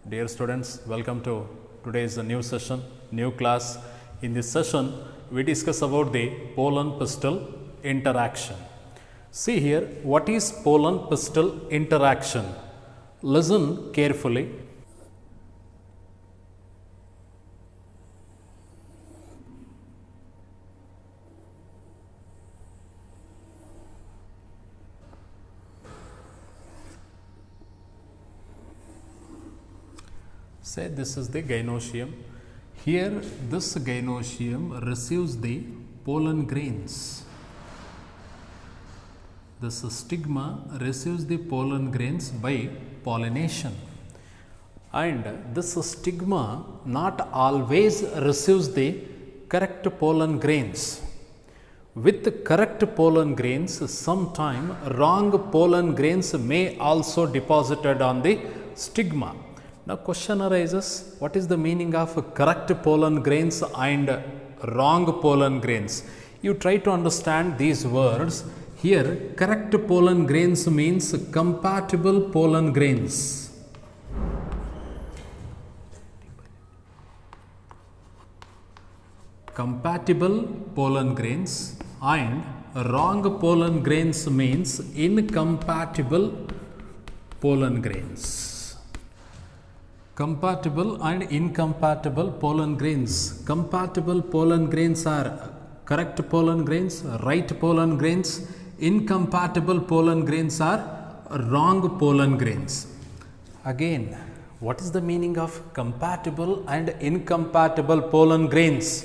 Dear students, welcome to today's new session, new class. In this session, we discuss about the pollen-pistil interaction. See here, what is pollen-pistil interaction? Listen carefully. Say this is the gynoecium. Here this gynoecium receives the pollen grains. This stigma receives the pollen grains by pollination. And this stigma not always receives the correct pollen grains. With correct pollen grains, sometime wrong pollen grains may also deposited on the stigma. Now question arises, what is the meaning of correct pollen grains and wrong pollen grains? You try to understand these words. Here correct pollen grains means compatible pollen grains. Compatible pollen grains and wrong pollen grains means incompatible pollen grains. Compatible and incompatible pollen grains. Compatible pollen grains are correct pollen grains, right pollen grains. Incompatible pollen grains are wrong pollen grains. Again, what is the meaning of compatible and incompatible pollen grains?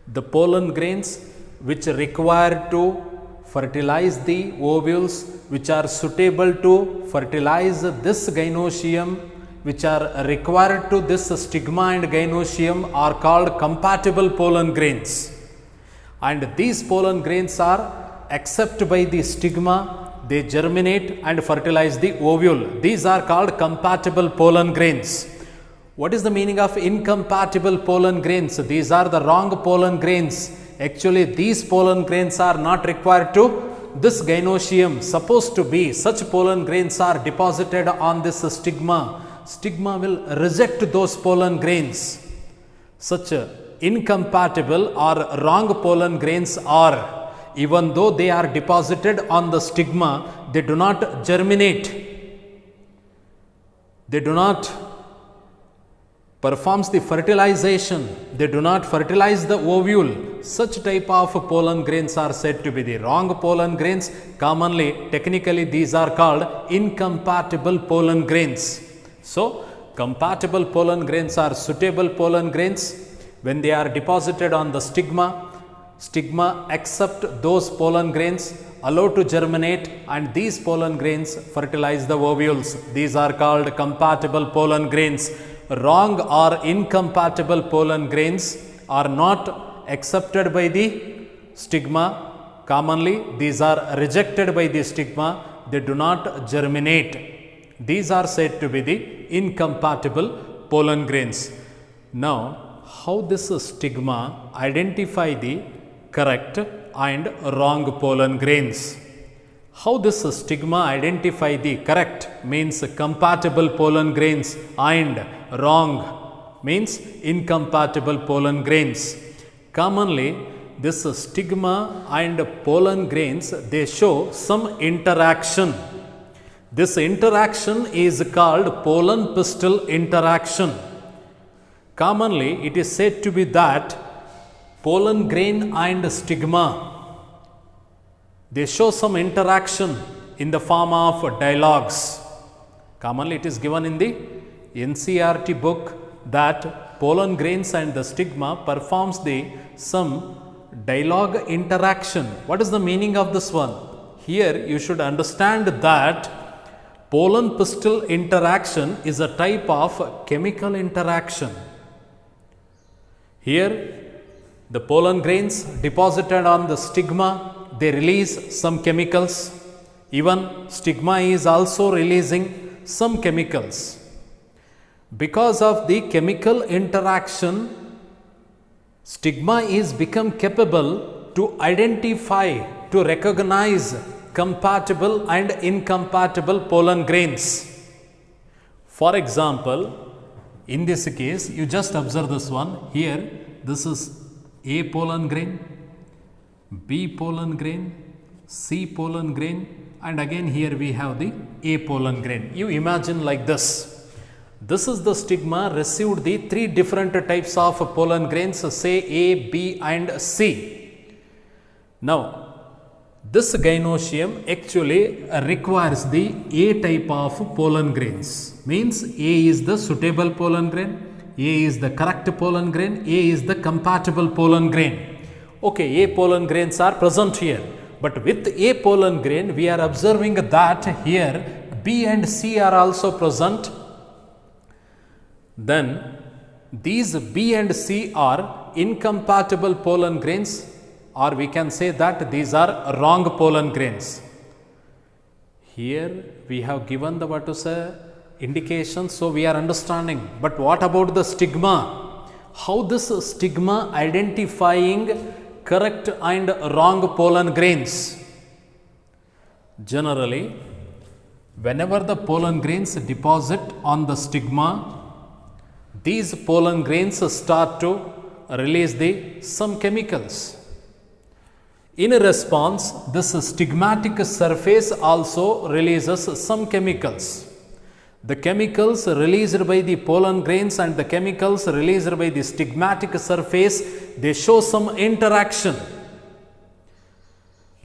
The pollen grains which require to fertilize the ovules, which are suitable to fertilize this gynoecium, which are required to this stigma and gynoecium, are called compatible pollen grains. And these pollen grains are accepted by the stigma, they germinate and fertilize the ovule. These are called compatible pollen grains. What is the meaning of incompatible pollen grains? These are the wrong pollen grains. Actually, these pollen grains are not required to this gynoecium. Supposed to be such pollen grains are deposited on this stigma. Stigma will reject those pollen grains. Such incompatible or wrong pollen grains are, even though they are deposited on the stigma, they do not germinate. They do not perform the fertilization. They do not fertilize the ovule. Such type of pollen grains are said to be the wrong pollen grains. Commonly, technically, these are called incompatible pollen grains. So, compatible pollen grains are suitable pollen grains. When they are deposited on the stigma, stigma accept those pollen grains, allow to germinate, and these pollen grains fertilize the ovules. These are called compatible pollen grains. Wrong or incompatible pollen grains are not accepted by the stigma. Commonly, these are rejected by the stigma. They do not germinate. These are said to be the incompatible pollen grains. Now, how this stigma identify the correct and wrong pollen grains? How this stigma identify the correct means compatible pollen grains and wrong means incompatible pollen grains. Commonly, this stigma and pollen grains, they show some interaction. This interaction is called pollen-pistil interaction. Commonly, it is said to be that pollen grain and stigma, they show some interaction in the form of dialogues. Commonly, it is given in the NCERT book that pollen grains and the stigma performs some dialogue interaction. What is the meaning of this one? Here, you should understand that pollen-pistil interaction is a type of chemical interaction. Here, the pollen grains deposited on the stigma, they release some chemicals. Even stigma is also releasing some chemicals. Because of the chemical interaction, stigma is become capable to identify, to recognize compatible and incompatible pollen grains. For example, In this case, you just observe this one. Here, this is A pollen grain, B pollen grain, C pollen grain, and again here we have the A pollen grain. You imagine like this. This is the stigma received the three different types of pollen grains, say A, B and C. Now, this gynoecium actually requires the A type of pollen grains. Means A is the suitable pollen grain, A is the correct pollen grain, A is the compatible pollen grain. Okay, A pollen grains are present here. But with A pollen grain, we are observing that here B and C are also present. Then these B and C are incompatible pollen grains, or we can say that these are wrong pollen grains. Here we have given the what to say indication, so we are understanding. But what about the stigma? How this stigma identifying correct and wrong pollen grains? Generally, whenever the pollen grains deposit on the stigma, these pollen grains start to release some chemicals. In response, this stigmatic surface also releases some chemicals. The chemicals released by the pollen grains and the chemicals released by the stigmatic surface, they show some interaction.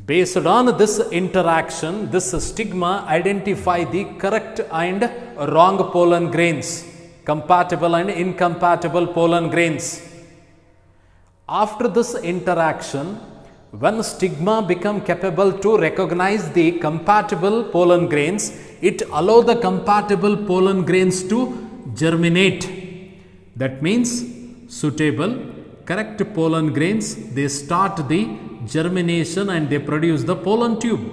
Based on this interaction, this stigma identify the correct and wrong pollen grains, compatible and incompatible pollen grains. After this interaction, when stigma become capable to recognize the compatible pollen grains, it allow the compatible pollen grains to germinate. That means suitable, correct pollen grains, they start the germination and they produce the pollen tube.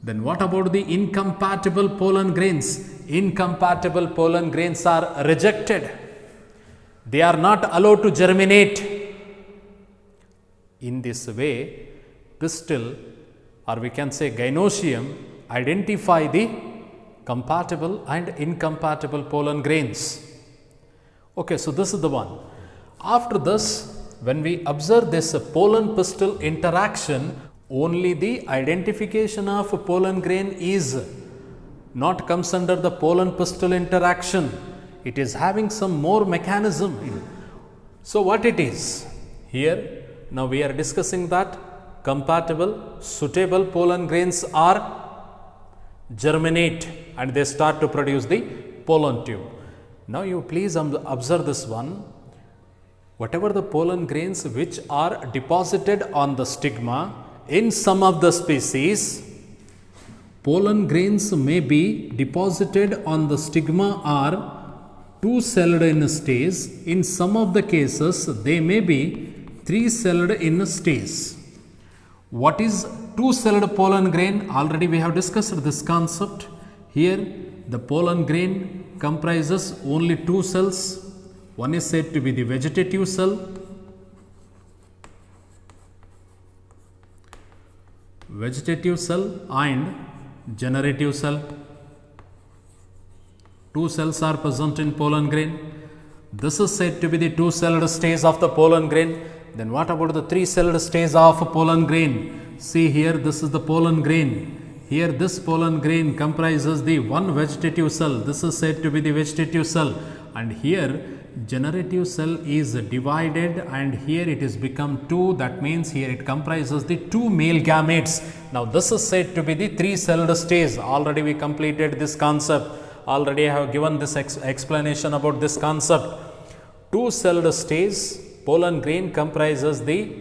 Then what about the incompatible pollen grains? Incompatible pollen grains are rejected. They are not allowed to germinate. In this way, pistil, or we can say gynoecium, identify the compatible and incompatible pollen grains. Okay, so this is the one. After this, when we observe this pollen pistil interaction, only the identification of pollen grain is not comes under the pollen pistil interaction. It is having some more mechanism. So what it is? Here, now we are discussing that compatible, suitable pollen grains are germinate and they start to produce the pollen tube. Now you please observe this one. Whatever the pollen grains which are deposited on the stigma, in some of the species, pollen grains may be deposited on the stigma are two-celled in stage. In some of the cases, they may be three-celled in stage. What is two-celled pollen grain? Already we have discussed this concept. Here, the pollen grain comprises only two cells. One is said to be the vegetative cell, and generative cell. Two cells are present in pollen grain. This is said to be the two-celled stage of the pollen grain. Then what about the three-celled stage of pollen grain? See here, this is the pollen grain. Here this pollen grain comprises the one vegetative cell. This is said to be the vegetative cell. And here generative cell is divided and here it is become two. That means here it comprises the two male gametes. Now this is said to be the three-celled stage. Already we completed this concept. Already I have given this explanation about this concept. Two-celled stage, pollen grain comprises the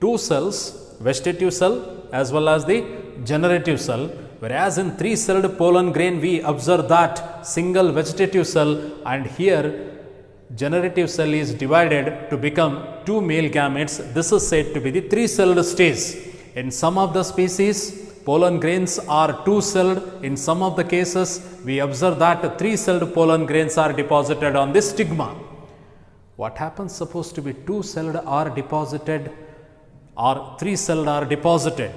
two cells, vegetative cell as well as the generative cell. Whereas in three-celled pollen grain, we observe that single vegetative cell and here generative cell is divided to become two male gametes. This is said to be the three-celled stage. In some of the species, pollen grains are two-celled. In some of the cases, we observe that three-celled pollen grains are deposited on the stigma. What happens suppose to be two-celled are deposited or three-celled are deposited?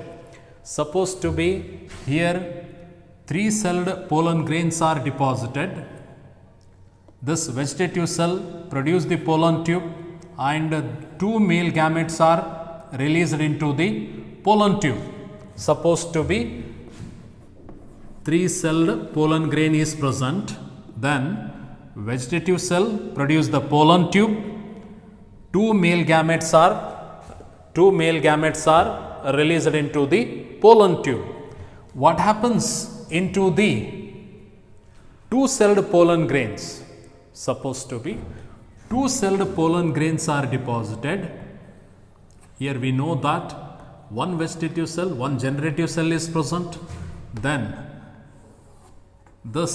Supposed to be here three-celled pollen grains are deposited. this vegetative cell produce the pollen tube and two male gametes are released into the pollen tube. Supposed to be three-celled pollen grain is present, then vegetative cell produce the pollen tube, two male gametes are released into the pollen tube. What happens into the two-celled pollen grains? Supposed to be two-celled pollen grains are deposited. Here we know that one vegetative cell, one generative cell is present. Then this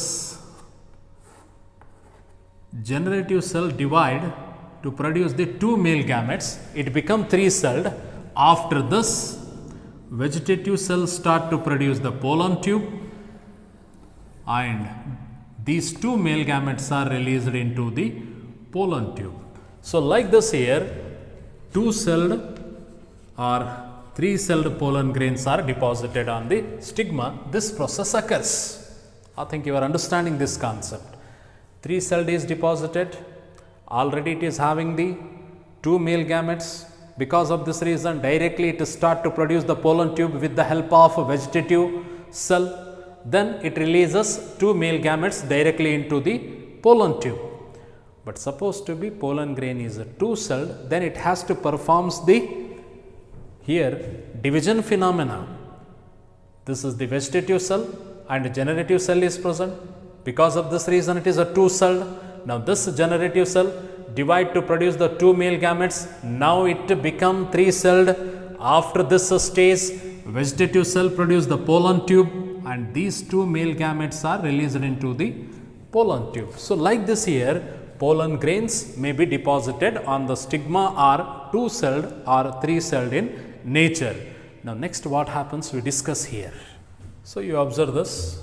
generative cell divide to produce the two male gametes. It become three-celled. After this, vegetative cells start to produce the pollen tube and these two male gametes are released into the pollen tube. So, like this here, two-celled or three-celled pollen grains are deposited on the stigma. This process occurs. I think you are understanding this concept. Three-celled is deposited. Already it is having the two male gametes. Because of this reason, directly it start to produce the pollen tube with the help of a vegetative cell. Then it releases two male gametes directly into the pollen tube. But supposed to be pollen grain is a two-celled, then it has to performs the here division phenomena. This is the vegetative cell and generative cell is present. Because of this reason, it is a two-celled. Now, this generative cell divide to produce the two male gametes. Now, it become three-celled. After this stage, vegetative cell produce the pollen tube and these two male gametes are released into the pollen tube. So, like this here, pollen grains may be deposited on the stigma are two-celled or three-celled in nature. Now, next what happens we discuss here. So, you observe this.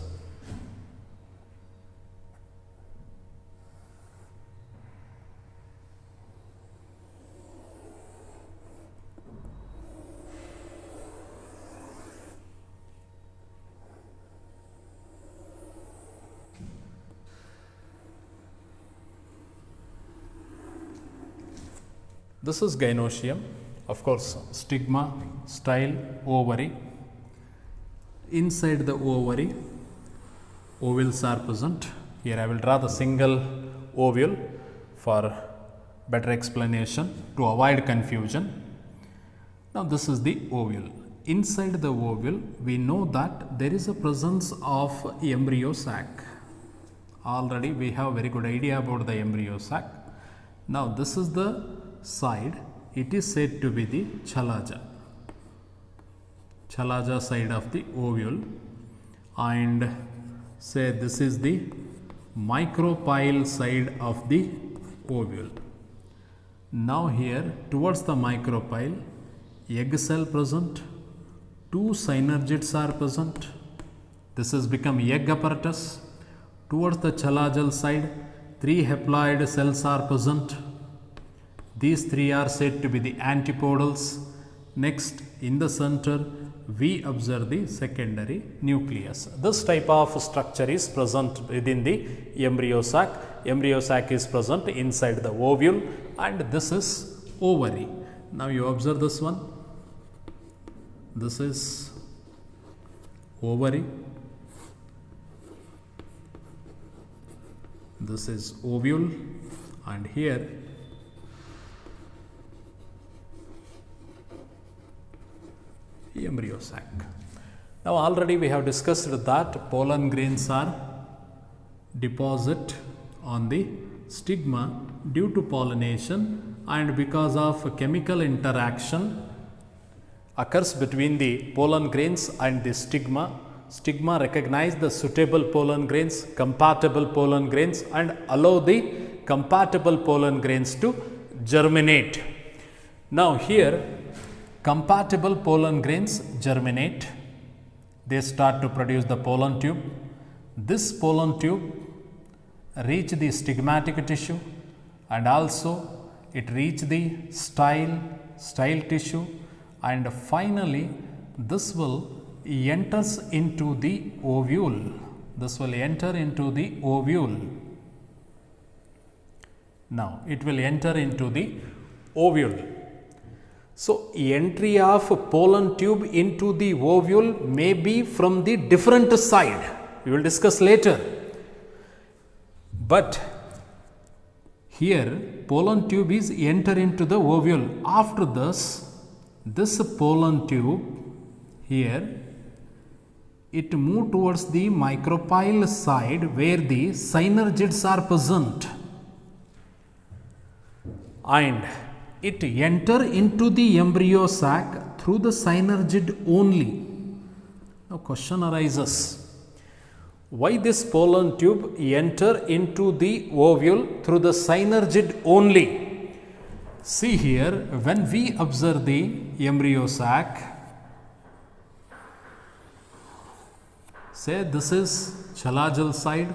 This is gynoecium, of course, stigma, style, ovary. Inside the ovary, ovules are present. Here I will draw the single ovule for better explanation to avoid confusion. Now, this is the ovule. Inside the ovule, we know that there is a presence of embryo sac. Already we have very good idea about the embryo sac. Now, this is the side, it is said to be the chalaja side of the ovule, and say this is the micropyle side of the ovule. Now, here towards the micropyle, egg cell present, two synergids are present. This has become egg apparatus. Towards the chalajal side, three haploid cells are present. These three are said to be the antipodals. Next, in the center, we observe the secondary nucleus. This type of structure is present within the embryo sac. Embryo sac is present inside the ovule, and this is ovary. Now, you observe this one. This is ovary. This is ovule, and here embryo sac. Now, already we have discussed that pollen grains are deposit on the stigma due to pollination and because of chemical interaction occurs between the pollen grains and the stigma. Stigma recognize the suitable pollen grains, compatible pollen grains, and allow the compatible pollen grains to germinate. Now, here compatible pollen grains germinate, they start to produce the pollen tube. This pollen tube reach the stigmatic tissue and also it reach the style tissue, and finally this will enters into the ovule. This will enter into the ovule. Now it will enter into the ovule. So entry of pollen tube into the ovule may be from the different side. We will discuss later. But here pollen tube is enter into the ovule. After this pollen tube here, it move towards the micropyle side where the synergids are present, and it enter into the embryo sac through the synergid only. Now question arises, why this pollen tube enter into the ovule through the synergid only? See here, when we observe the embryo sac, say this is chalazal side,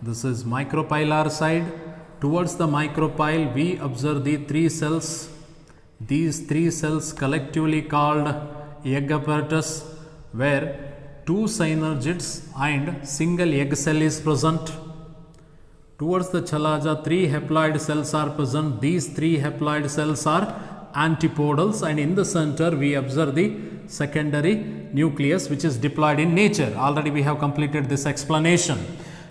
this is micropylar side. Towards the micropyle we observe the three cells. These three cells collectively called egg apparatus, where two synergids and single egg cell is present. Towards the chalaza, three haploid cells are present. These three haploid cells are antipodals, and in the center we observe the secondary nucleus which is diploid in nature. Already we have completed this explanation.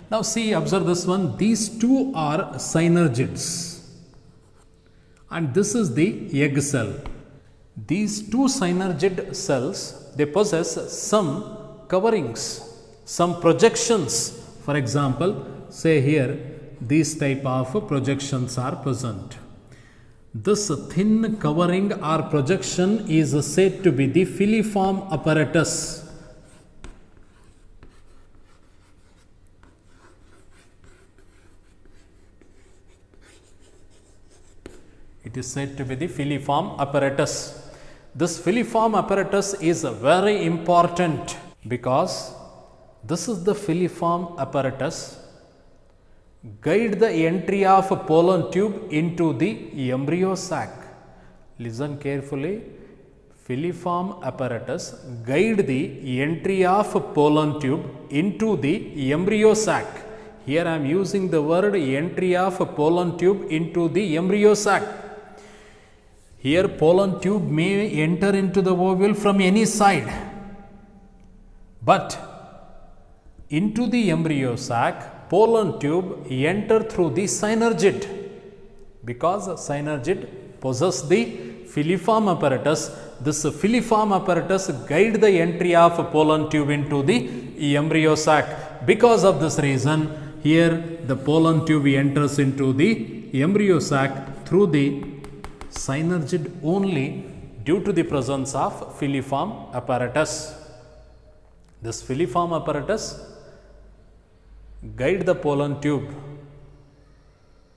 Now see, observe this one. These two are synergids, and this is the egg cell. These two synergid cells, they possess some coverings, some projections. For example, say here these type of projections are present. This thin covering or projection is said to be the filiform apparatus. It is said to be the filiform apparatus. This filiform apparatus is very important because this is the filiform apparatus guide the entry of pollen tube into the embryo sac. Listen carefully. Filiform apparatus guide the entry of pollen tube into the embryo sac. Here I am using the word entry of pollen tube into the embryo sac. Here pollen tube may enter into the ovule from any side, but into the embryo sac pollen tube enter through the synergid, because synergid possess the filiform apparatus. This filiform apparatus guide the entry of pollen tube into the embryo sac. Because of this reason, here the pollen tube enters into the embryo sac through the synergid only due to the presence of filiform apparatus. This filiform apparatus guide the pollen tube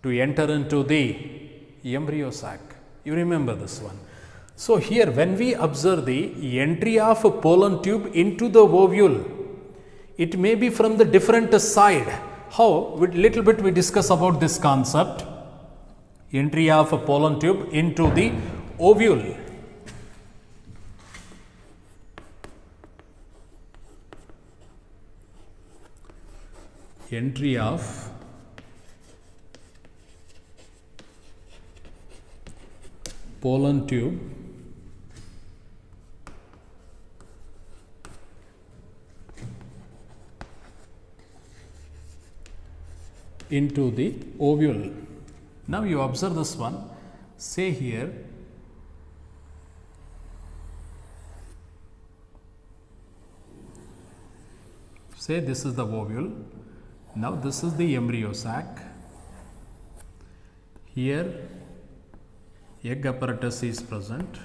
to enter into the embryo sac. You remember this one. So here when we observe the entry of pollen tube into the ovule, it may be from the different side. How? With little bit we discuss about this concept. Entry of a pollen tube into the ovule. Entry of pollen tube into the ovule. Now you observe this one. Say here, say this is the ovule. Now this is the embryo sac. Here egg apparatus is present,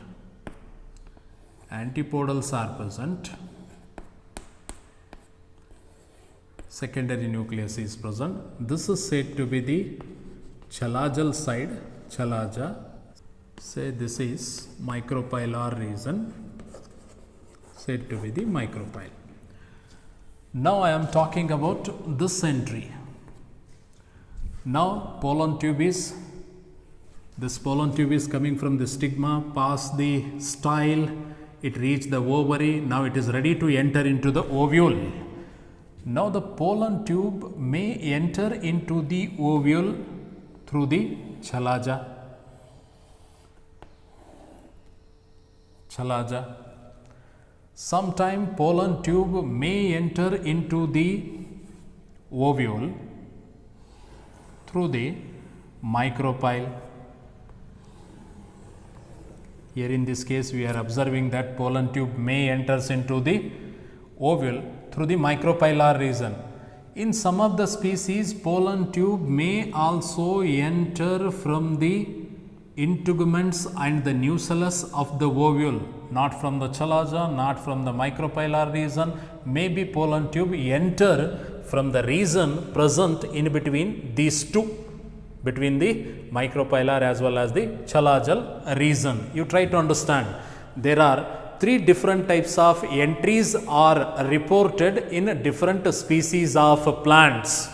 antipodals are present, secondary nucleus is present. This is said to be the chalazal side, chalaza. Say this is micropylar region, said to be the micropyle. Now I am talking about this entry. Now pollen tube is, this pollen tube is coming from the stigma, past the style, it reached the ovary. Now it is ready to enter into the ovule. Now the pollen tube may enter into the ovule through the chalaja. Sometime pollen tube may enter into the ovule through the micropyle. Here in this case we are observing that pollen tube may enters into the ovule through the micropylar region. In some of the species, pollen tube may also enter from the integuments and the nucellus of the ovule, not from the chalaza, not from the micropylar region. Maybe pollen tube enter from the region present in between these two, between the micropylar as well as the chalazal region. You try to understand. There are three different types of entries are reported in different species of plants.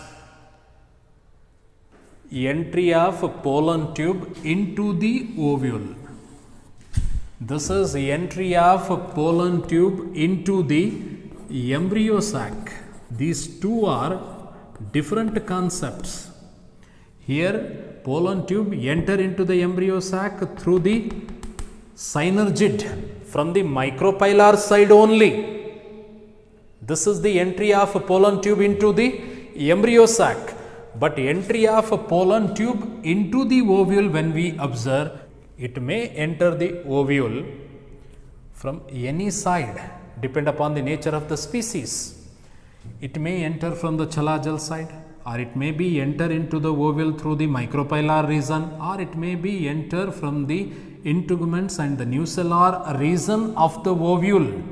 Entry of pollen tube into the ovule. This is entry of pollen tube into the embryo sac. These two are different concepts. Here pollen tube enter into the embryo sac through the synergid from the micropylar side only. This is the entry of pollen tube into the embryo sac. But entry of pollen tube into the ovule, when we observe, it may enter the ovule from any side, depend upon the nature of the species. It may enter from the chalazal side, or it may be enter into the ovule through the micropylar region, or it may be enter from the integuments and the nucellar region of the ovule.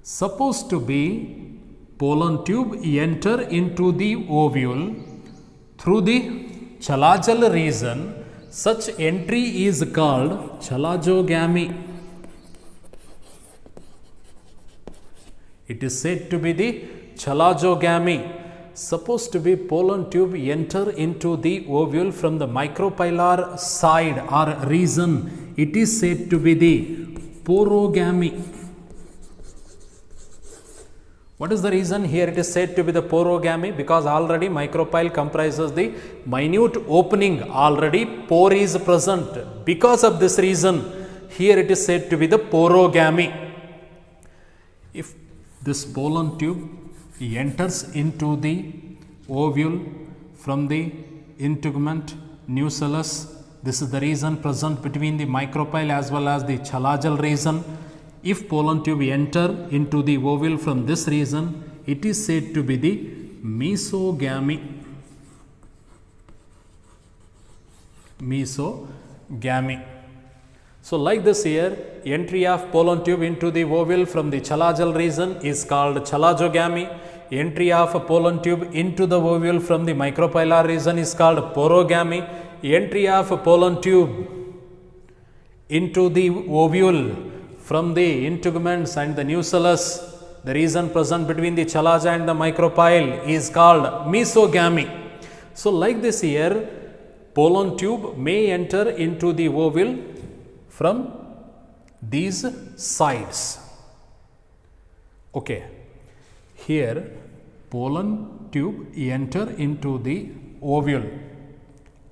Supposed to be pollen tube enter into the ovule through the chalazal region. Such entry is called chalazogamy. It is said to be the chalazogamy. Supposed to be pollen tube enter into the ovule from the micropylar side or region. It is said to be the porogamy. What is the reason here it is said to be the porogamy? Because already micropyle comprises the minute opening, already pore is present. Because of this reason, here it is said to be the porogamy. If this pollen tube enters into the ovule from the integument, nucellus, this is the region present between the micropyle as well as the chalazal region. If pollen tube enter into the ovule from this region, it is said to be the mesogamy. Mesogamy. So, like this here, entry of pollen tube into the ovule from the chalazal region is called chalazogamy. Entry of a pollen tube into the ovule from the micropylar region is called porogamy. Entry of a pollen tube into the ovule from the integuments and the nucellus, the region present between the chalaza and the micropyle, is called mesogamy. So, like this here, pollen tube may enter into the ovule from these sides. Okay. Here pollen tube enter into the ovule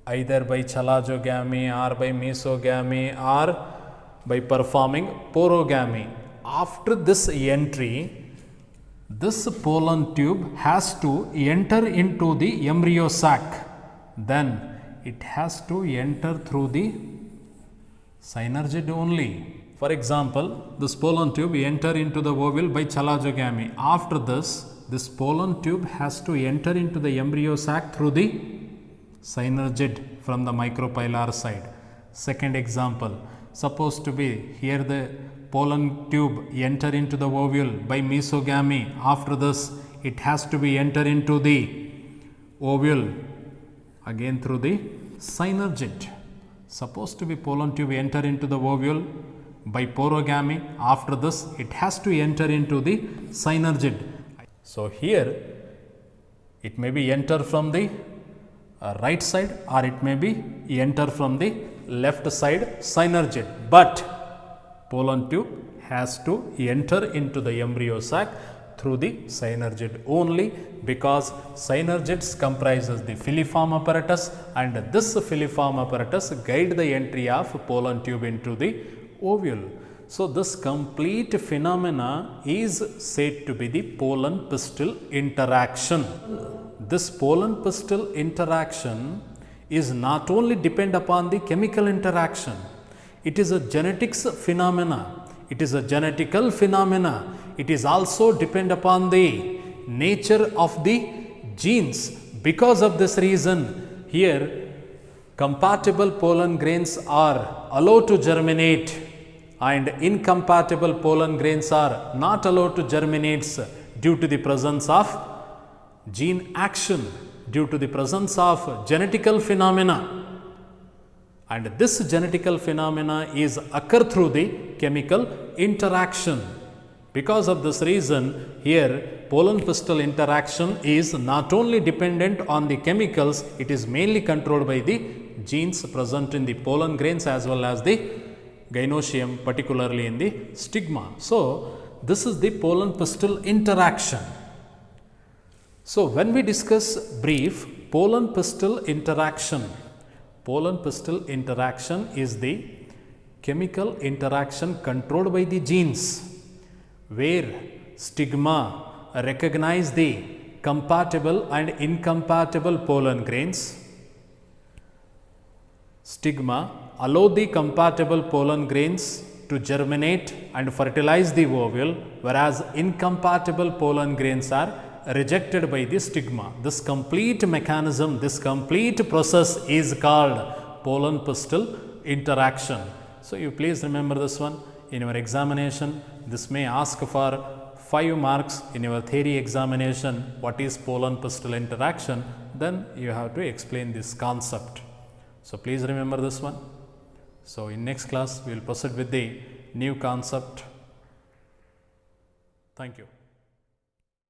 either by chalazogamy or by mesogamy or by performing porogamy. After this entry, this pollen tube has to enter into the embryo sac. Then it has to enter through the synergid only. For example, this pollen tube enter into the ovule by chalazogamy. After this pollen tube has to enter into the embryo sac through the synergid from the micropylar side. Second example, supposed to be here the pollen tube enter into the ovule by mesogamy. After this, it has to be enter into the ovule again through the synergid. Supposed to be pollen tube enter into the ovule by porogamy. After this, it has to enter into the synergid. So, here it may be enter from the right side or it may be enter from the left side synergid, but pollen tube has to enter into the embryo sac through the synergid only, because synergids comprises the filiform apparatus, and this filiform apparatus guide the entry of pollen tube into the ovule. So, this complete phenomena is said to be the pollen pistil interaction. This pollen pistil interaction is not only depend upon the chemical interaction, it is a genetics phenomena, it is a genetical phenomena, it is also depend upon the nature of the genes. Because of this reason, here compatible pollen grains are allowed to germinate and incompatible pollen grains are not allowed to germinate due to the presence of gene action, due to the presence of genetical phenomena. And this genetical phenomena is occur through the chemical interaction. Because of this reason, here pollen pistil interaction is not only dependent on the chemicals, it is mainly controlled by the genes present in the pollen grains as well as the gynoecium, particularly in the stigma. So, this is the pollen pistil interaction. So, when we discuss brief pollen pistil interaction, pollen pistil interaction is the chemical interaction controlled by the genes, where stigma recognize the compatible and incompatible pollen grains. Stigma allow the compatible pollen grains to germinate and fertilize the ovule, whereas incompatible pollen grains are rejected by the stigma. This complete mechanism, this complete process is called pollen pistil interaction. So, you please remember this one. In your examination, this may ask for 5 marks in your theory examination. What is pollen pistil interaction? Then you have to explain this concept. So, please remember this one. So, in next class, we will proceed with the new concept. Thank you.